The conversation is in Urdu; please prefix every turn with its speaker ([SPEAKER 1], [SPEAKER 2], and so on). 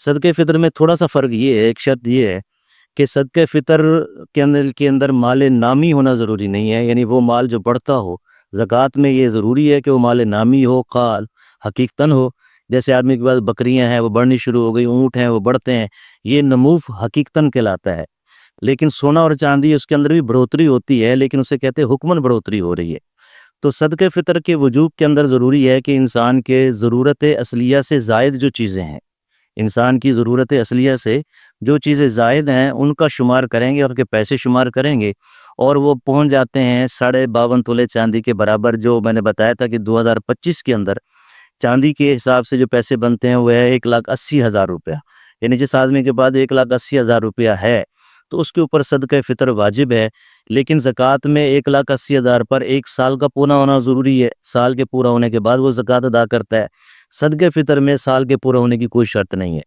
[SPEAKER 1] صدقہ فطر میں تھوڑا سا فرق یہ ہے، ایک شرط یہ ہے کہ صدقہ فطر کے اندر مال نامی ہونا ضروری نہیں ہے، یعنی وہ مال جو بڑھتا ہو۔ زکوٰۃ میں یہ ضروری ہے کہ وہ مال نامی ہو، قال حقیقتاً ہو۔ جیسے آدمی کے پاس بکریاں ہیں، وہ بڑھنی شروع ہو گئی، اونٹ ہیں وہ بڑھتے ہیں، یہ نموف حقیقتاً کہلاتا ہے۔ لیکن سونا اور چاندی اس کے اندر بھی بڑھوتری ہوتی ہے، لیکن اسے کہتے ہیں حکماً بڑھوتری ہو رہی ہے۔ تو صدقہ فطر کے وجوب کے اندر ضروری ہے کہ انسان کے ضرورت اصلیہ سے زائد جو چیزیں ہیں، انسان کی ضرورت اصلیہ سے جو چیزیں زائد ہیں ان کا شمار کریں گے، اور کے پیسے شمار کریں گے، اور وہ پہنچ جاتے ہیں 52.5 تولے چاندی کے برابر، جو میں نے بتایا تھا کہ 2025 کے اندر چاندی کے حساب سے جو پیسے بنتے ہیں وہ ہے 1,80,000 روپیہ۔ یعنی جس آدمی کے بعد 1,80,000 روپیہ ہے تو اس کے اوپر صدقہ فطر واجب ہے، لیکن زکوٰۃ میں 1,80,000 پر 1 سال کا پورا ہونا ضروری ہے، سال کے پورا ہونے کے بعد وہ زکوٰۃ ادا کرتا ہے۔ صدقہ فطر میں سال کے پورا ہونے کی کوئی شرط نہیں ہے۔